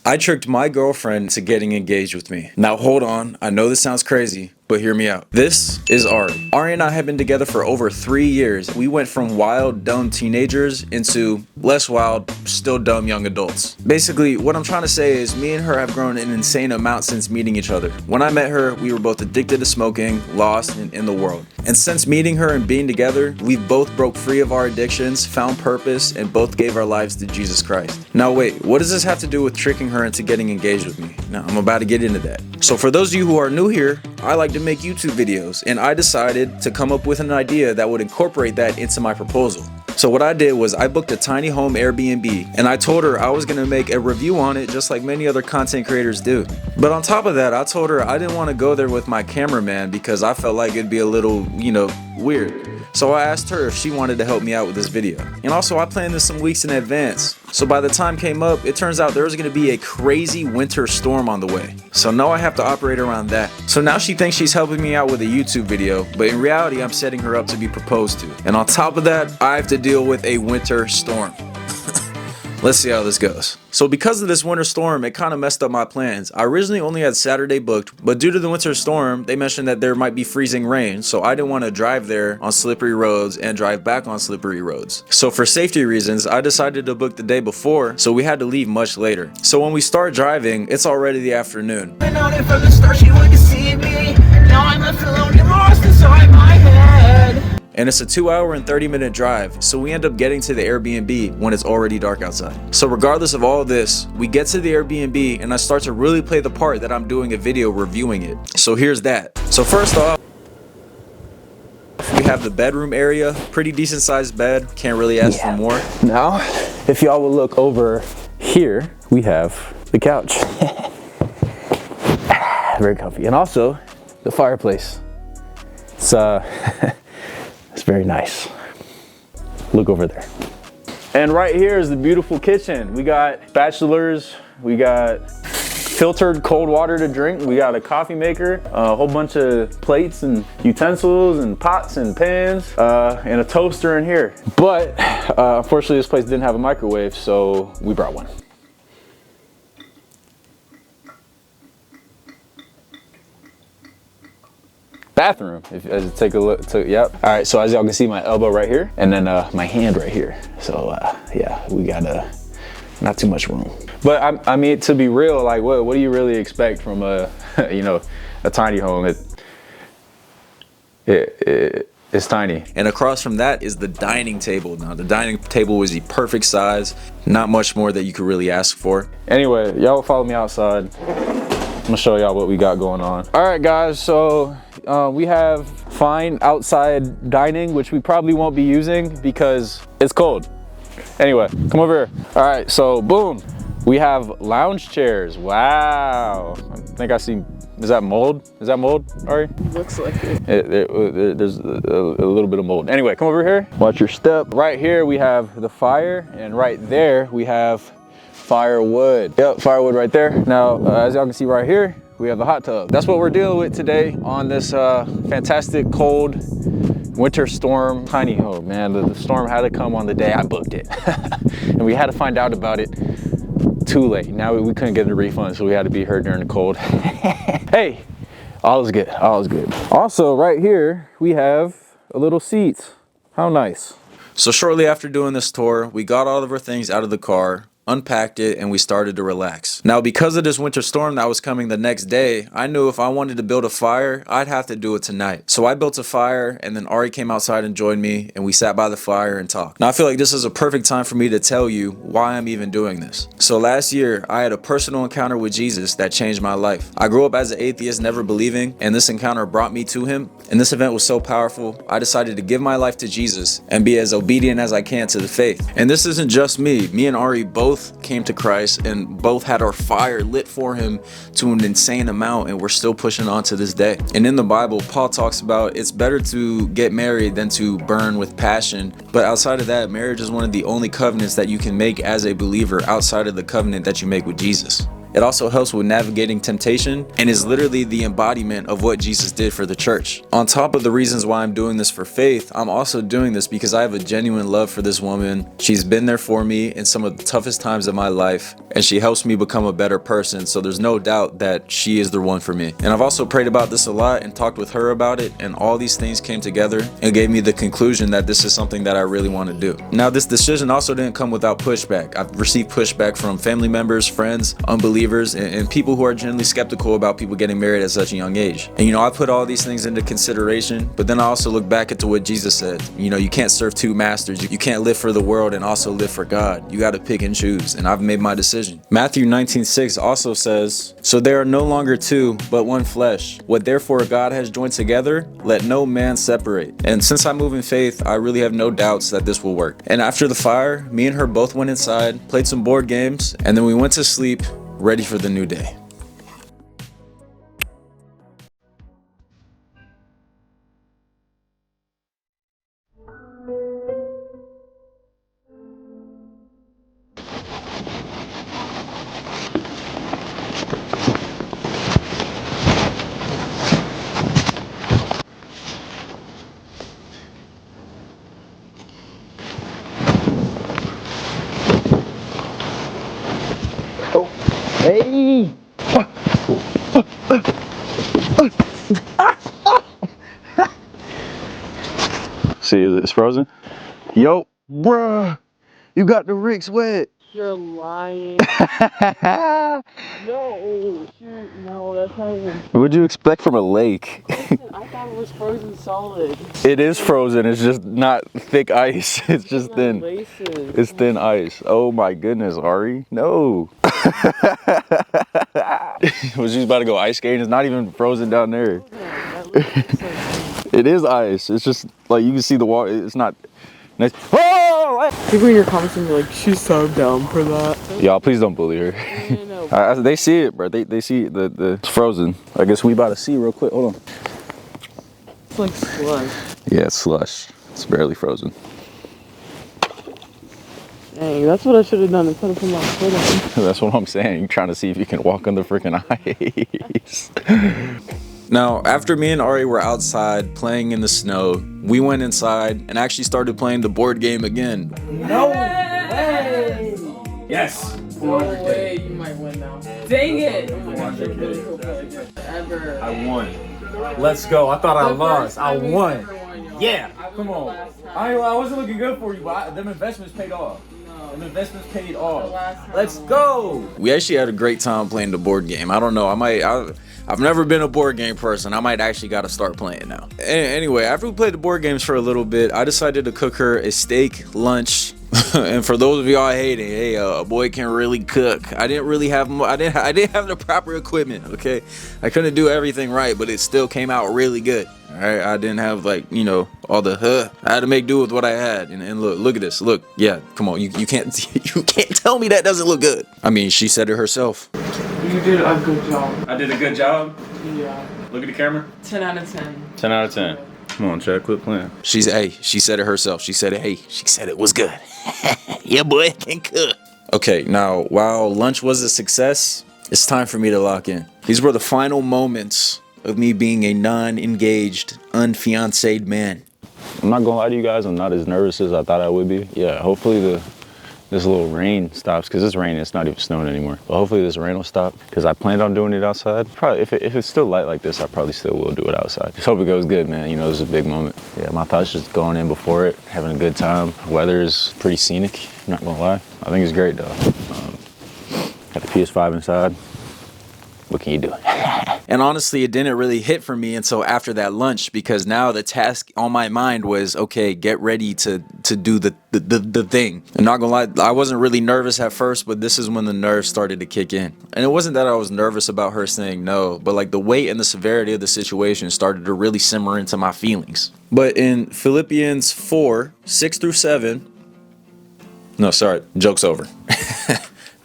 I tricked my girlfriend into getting engaged with me. Now hold on, I know this sounds crazy, but hear me out. This is Ari. Ari and I have been together for over 3 years. We went from wild, dumb teenagers into less wild, still dumb young adults. Basically, what I'm trying to say is me and her have grown an insane amount since meeting each other. When I met her, we were both addicted to smoking, lost, and in the world. And since meeting her and being together, we've both broke free of our addictions, found purpose, and both gave our lives to Jesus Christ. Now wait, what does this have to do with tricking her into getting engaged with me? Now, I'm about to get into that. So for those of you who are new here, I like to make YouTube videos, and I decided to come up with an idea that would incorporate that into my proposal. So what I did was I booked a tiny home Airbnb, and I told her I was gonna make a review on it just like many other content creators do. But on top of that, I told her I didn't want to go there with my cameraman because I felt like it'd be a little, weird. So I asked her if she wanted to help me out with this video. And also I planned this some weeks in advance. So by the time came up, it turns out there was gonna be a crazy winter storm on the way. So now I have to operate around that. So now she thinks she's helping me out with a YouTube video, but in reality, I'm setting her up to be proposed to. And on top of that, I have to deal with a winter storm. Let's see how this goes. So because of this winter storm, it kind of messed up my plans. I originally only had Saturday booked, but due to the winter storm, they mentioned that there might be freezing rain, so I didn't want to drive there on slippery roads and drive back on slippery roads. So for safety reasons, I decided to book the day before, so we had to leave much later. So when we start driving, it's already the afternoon. I known it from the start, she would deceive me. Now I'm left alone and lost inside my head. And it's a 2-hour and 30-minute drive, so we end up getting to the Airbnb when it's already dark outside. So regardless of all this, we get to the Airbnb and I start to really play the part that I'm doing a video reviewing it. So here's that. So first off, we have the bedroom area, pretty decent sized bed, can't really ask for more. Now, if y'all will look over here, we have the couch. Very comfy. And also the fireplace. It's it's very nice. Look over there. And right here is the beautiful kitchen. We got spatulas, we got filtered cold water to drink, we got a coffee maker, a whole bunch of plates and utensils and pots and pans, and a toaster in here. But unfortunately this place didn't have a microwave, so we brought one. Bathroom, if take a look. Yep. All right, so as y'all can see, my elbow right here, and then my hand right here. So yeah, we got not too much room. But I mean, to be real, like what do you really expect from a a tiny home? It's tiny. And across from that is the dining table. Now the dining table was the perfect size, not much more that you could really ask for. Anyway, y'all follow me outside. I'm gonna show y'all what we got going on. All right, guys, so we have fine outside dining, which we probably won't be using because it's cold. Anyway, come over here. All right, so boom, we have lounge chairs. Wow, I think I see, is that mold? Is that mold, Ari? Looks like it. There's a little bit of mold. Anyway, come over here, watch your step. Right here, we have the fire, and right there, we have firewood. Yep, firewood right there. Now, as y'all can see right here, we have the hot tub. That's what we're dealing with today on this fantastic cold winter storm tiny home. Man, the storm had to come on the day I booked it. And we had to find out about it too late. Now we couldn't get a refund, so we had to be here during the cold. Hey, all is good, all is good. Also, right here, we have a little seat. How nice. So shortly after doing this tour, we got all of our things out of the car, unpacked it, and we started to relax. Now, because of this winter storm that was coming the next day, I knew if I wanted to build a fire, I'd have to do it tonight. So I built a fire, and then Ari came outside and joined me, and we sat by the fire and talked. Now, I feel like this is a perfect time for me to tell you why I'm even doing this. So last year, I had a personal encounter with Jesus that changed my life. I grew up as an atheist, never believing, and this encounter brought me to him. And this event was so powerful, I decided to give my life to Jesus and be as obedient as I can to the faith. And this isn't just me. Me and Ari both came to Christ and both had our fire lit for him to an insane amount, and we're still pushing on to this day. And in the Bible, Paul talks about it's better to get married than to burn with passion. But outside of that, marriage is one of the only covenants that you can make as a believer outside of the covenant that you make with Jesus. It also helps with navigating temptation and is literally the embodiment of what Jesus did for the church. On top of the reasons why I'm doing this for faith, I'm also doing this because I have a genuine love for this woman. She's been there for me in some of the toughest times of my life, and she helps me become a better person, so there's no doubt that she is the one for me. And I've also prayed about this a lot and talked with her about it, and all these things came together and gave me the conclusion that this is something that I really want to do. Now, this decision also didn't come without pushback. I've received pushback from family members, friends, unbelievers, and people who are generally skeptical about people getting married at such a young age. And I put all these things into consideration, but then I also look back into what Jesus said. You can't serve two masters. You can't live for the world and also live for God. You got to pick and choose, and I've made my decision. Matthew 19:6 also says, "So there are no longer two, but one flesh. What therefore God has joined together, let no man separate." And since I move in faith, I really have no doubts that this will work. And after the fire, me and her both went inside, played some board games, and then we went to sleep, ready for the new day. Hey! See, it's frozen? Yo, bruh, you got the Ricks wet. You're lying. No, shoot, no, that's not even. What'd you expect from a lake? Listen, I thought it was frozen solid. It is frozen, it's just not thick ice. It's just thin. Laces. It's thin ice. Oh my goodness, Ari. No. Was you about to go ice skating? It's not even frozen down there. It is ice. It's just like you can see the water. It's not nice. Oh! People in your comments will be like, she's so dumb for that. Y'all, please don't bully her. No. They see it, bro. They see it's frozen. I guess we about to see real quick. Hold on. It's like slush. Yeah, it's slush. It's barely frozen. Dang, that's what I should have done instead of putting my foot on. That's what I'm saying. You're trying to see if you can walk on the freaking ice. Now, after me and Ari were outside playing in the snow, we went inside and actually started playing the board game again. No way! Yes! No way, you might win now. Dang it! Oh my gosh, you're really cool player ever. I won. Let's go. I thought I lost. I won. Yeah. Come on. I wasn't looking good for you, but them investments paid off. Them investments paid off. last time. Let's go. We actually had a great time playing the board game. I don't know, I've never been a board game person. I might actually got to start playing now. Anyway, after we played the board games for a little bit, I decided to cook her a steak lunch. And for those of y'all hating, hey, a boy can really cook. I didn't have the proper equipment. Okay, I couldn't do everything right, but it still came out really good. All right, I didn't have all the. I had to make do with what I had. And look at this. Look, yeah, come on, you can't tell me that doesn't look good. I mean, she said it herself. You did a good job. I did a good job. Yeah. Look at the camera. 10 out of 10. 10 out of 10. Come on, Chad, quit playing. She said it herself. She said it was good. Yeah, boy can cook. Okay, now while lunch was a success, it's time for me to lock in. These were the final moments of me being a non-engaged, unfiancéed man. I'm not gonna lie to you guys, I'm not as nervous as I thought I would be. Yeah, hopefully this little rain stops, because it's raining, it's not even snowing anymore. But hopefully this rain will stop, because I planned on doing it outside. Probably, if it's still light like this, I probably still will do it outside. Just hope it goes good, man. This is a big moment. Yeah, my thoughts just going in before it, having a good time. Weather is pretty scenic, I'm not gonna lie. I think it's great though. Got the PS5 inside. What can you do? And honestly, it didn't really hit for me until after that lunch, because now the task on my mind was, okay, get ready to do the thing. And not gonna lie, I wasn't really nervous at first, but this is when the nerves started to kick in. And it wasn't that I was nervous about her saying no, but the weight and the severity of the situation started to really simmer into my feelings. But in Philippians 4, 6 through 7, no, sorry, joke's over.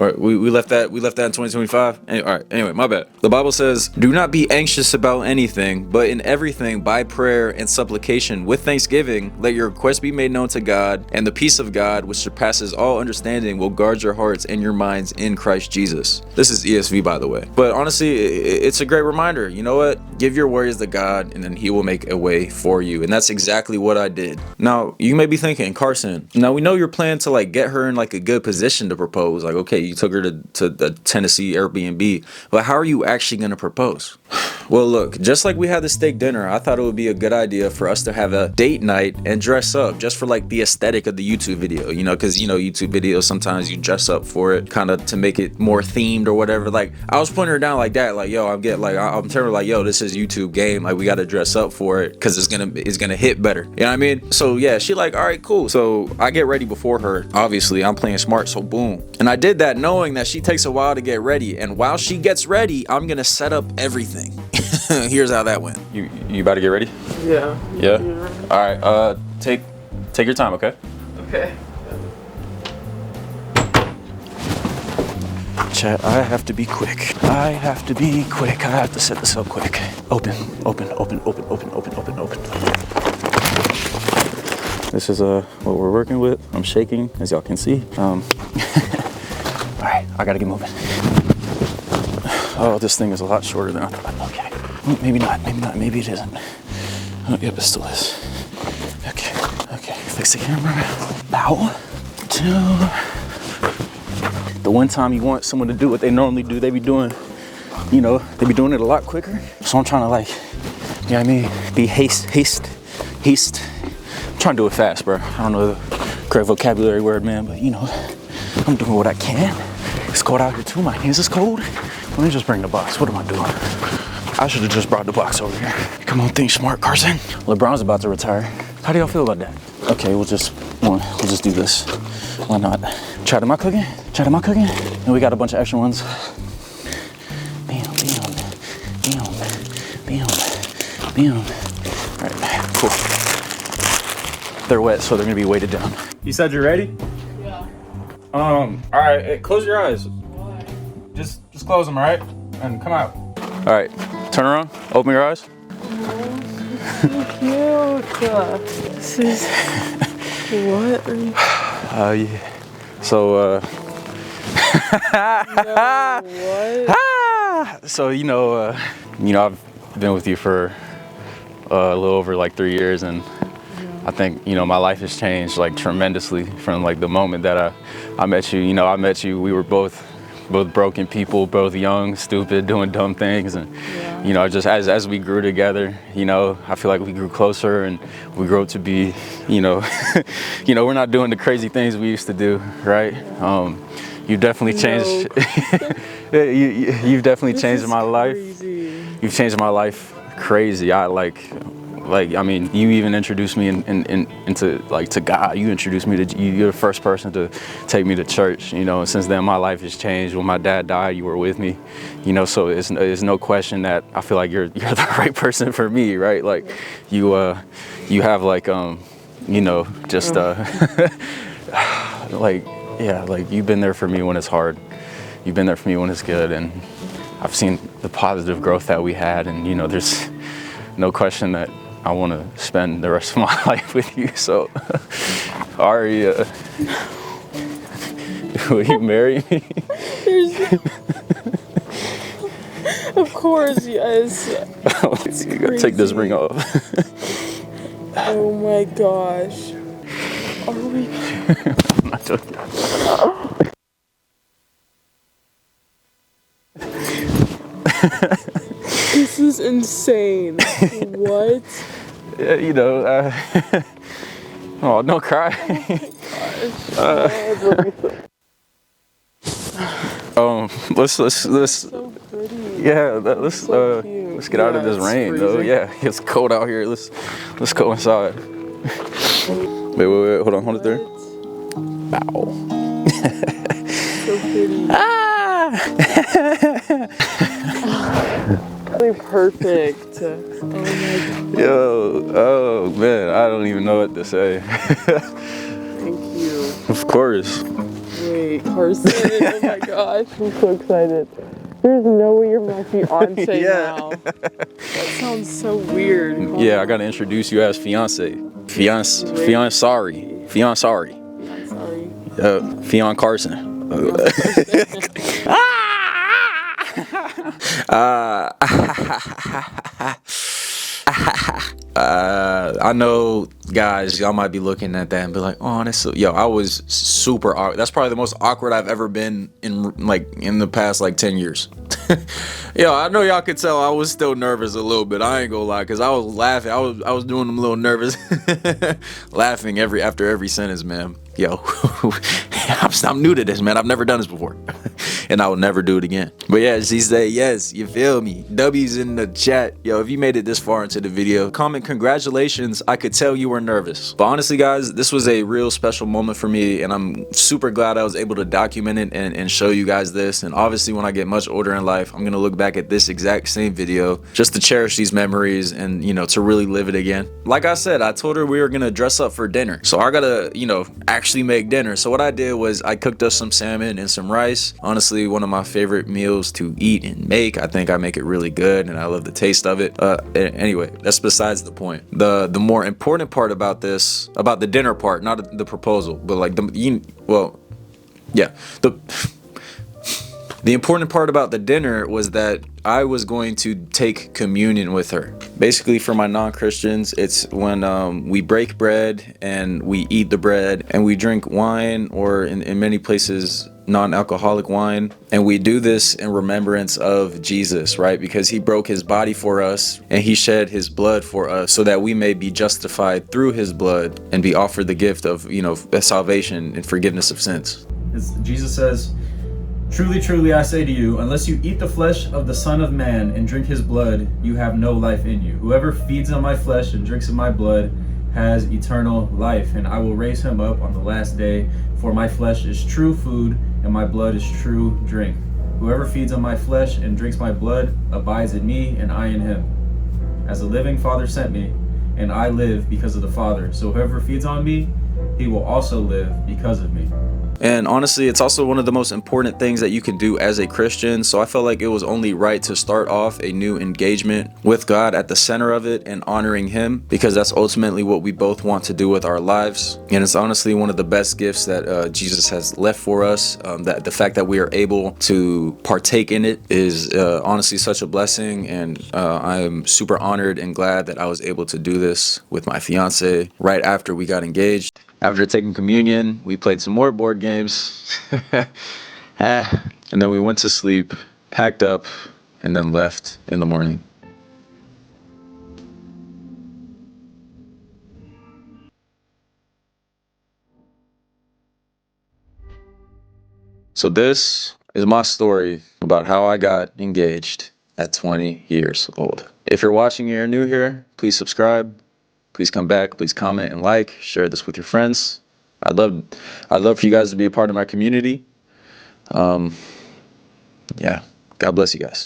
All right, we left that in 2025. All right, anyway, my bad. The Bible says, "Do not be anxious about anything, but in everything by prayer and supplication with thanksgiving, let your requests be made known to God, and the peace of God, which surpasses all understanding, will guard your hearts and your minds in Christ Jesus." This is ESV, by the way. But honestly, it's a great reminder. You know what? Give your worries to God, and then He will make a way for you. And that's exactly what I did. Now, you may be thinking, Carson, now we know your plan to like get her in like a good position to propose. Like, okay, you took her to the Tennessee Airbnb, but how are you actually going to propose? Well, look, just like we had the steak dinner, I thought it would be a good idea for us to have a date night and dress up just for like the aesthetic of the YouTube video, you know, because, you know, YouTube videos, sometimes you dress up for it kind of to make it more themed or whatever. Like, I was putting her down like that, like, yo, I'm telling her like, yo, this is YouTube game, like we got to dress up for it because it's gonna hit better, you know what I mean? So yeah, she like, all right, cool. So I get ready before her. Obviously, I'm playing smart, so boom. And I did that knowing that she takes a while to get ready, and while she gets ready, I'm gonna set up everything. Here's how that went. You about to get ready? Yeah. Yeah? All right, take your time, okay? Okay. Chat, I have to be quick. I have to set this up quick. Open. This is what we're working with. I'm shaking, as y'all can see. All right, I gotta get moving. Oh, this thing is a lot shorter than I thought. Okay. Maybe not. Maybe it isn't. Oh, yep, it still is. Okay. Fix the camera. Bow. The one time you want someone to do what they normally do, they be doing, you know, they be doing it a lot quicker. So I'm trying to like, you know what I mean? Be haste. I'm trying to do it fast, bro. I don't know the correct vocabulary word, man, but you know, I'm doing what I can. It's cold out here too. My hands is cold. Let me just bring the box. What am I doing? I should have just brought the box over here. Come on, think smart, Carson. LeBron's about to retire. How do y'all feel about that? Okay, we'll just do this. Why not? Chad, am I cooking? And we got a bunch of extra ones. Bam. All right, cool. They're wet, so they're gonna be weighted down. You said you're ready? Yeah. All right, hey, close your eyes. Why? Just close them, all right? And come out. All right, turn around, open your eyes. Cute. This is what? Yeah. So, What? So I've been with you for a little over like 3 years, and I think my life has changed like tremendously from like the moment that I met you. I met you. We were both broken people, both young, stupid, doing dumb things, and just as we grew together, I feel like we grew closer and we grew up to be, we're not doing the crazy things we used to do, right? You've definitely changed. You've definitely changed my life. You've changed my life crazy. I mean, you even introduced me into God. You introduced me to, you're the first person to take me to church, and since then my life has changed. When my dad died, you were with me, so it's no question that I feel like you're the right person for me, right? Like you have like, just like you've been there for me when it's hard. You've been there for me when it's good, and I've seen the positive growth that we had, and there's no question that I want to spend the rest of my life with you. So, Ari, will you marry me? Of course, yes. You gotta take this ring off. Oh my gosh. Are we? I'm not joking. This is insane. What? Yeah, oh, don't cry. Let's So pretty. yeah, let's So cute. let's get out of this it's rain though. freezing. Yeah, it's cold out here. Let's go inside. Wait, hold on, hold it there. Bow. So pretty. Really perfect. Oh my god. Yo, oh man, I don't even know what to say. Thank you. Of course. Wait, Carson. Oh my gosh, I'm so excited. There's no way you're my fiance now. That sounds so weird. Yeah, I gotta introduce you as fiance. Fiance. Sorry. I'm sorry. Fion Carson. I know, guys, y'all might be looking at that and be like, "Oh, that's so..." Yo, I was super awkward. That's probably the most awkward I've ever been in the past 10 years. Yo, I know y'all could tell I was still nervous a little bit. I ain't gonna lie, cause I was laughing. I was doing them a little nervous, laughing after every sentence, man. Yo, I'm new to this, man. I've never done this before, and I will never do it again. But yeah, she said yes. You feel me? W's in the chat. Yo, if you made it this far into the video, comment congratulations. I could tell you were nervous. But honestly, guys, this was a real special moment for me, and I'm super glad I was able to document it and show you guys this. And obviously, when I get much older in life, I'm gonna look back at this exact same video just to cherish these memories and, you know, to really live it again. Like I said, I told her we were gonna dress up for dinner, so I gotta, you know, actually make dinner. So what I did was I cooked us some salmon and some rice. Honestly, one of my favorite meals to eat and make. I think I make it really good, and I love the taste of it. Anyway, that's besides the point. The more important part about this, about the dinner part, not the proposal, but the important part about the dinner was that I was going to take communion with her. Basically, for my non-Christians, it's when we break bread and we eat the bread and we drink wine, or in many places, non-alcoholic wine. And we do this in remembrance of Jesus, right? Because he broke his body for us and he shed his blood for us so that we may be justified through his blood and be offered the gift of, you know, salvation and forgiveness of sins. Jesus says, "Truly, truly, I say to you, unless you eat the flesh of the Son of Man and drink his blood, you have no life in you. Whoever feeds on my flesh and drinks of my blood has eternal life, and I will raise him up on the last day. For my flesh is true food, and my blood is true drink. Whoever feeds on my flesh and drinks my blood abides in me, and I in him. As the living Father sent me, and I live because of the Father. So whoever feeds on me, he will also live because of me." And honestly, it's also one of the most important things that you can do as a Christian. So I felt like it was only right to start off a new engagement with God at the center of it and honoring him, because that's ultimately what we both want to do with our lives. And it's honestly one of the best gifts that Jesus has left for us. That the fact that we are able to partake in it is honestly such a blessing. And I'm super honored and glad that I was able to do this with my fiance right after we got engaged. After taking communion, we played some more board games, and then we went to sleep, packed up, and then left in the morning. So this is my story about how I got engaged at 20 years old. If you're watching and you're new here, please subscribe. Please come back. Please comment and like. Share this with your friends. I'd love for you guys to be a part of my community. Yeah. God bless you guys.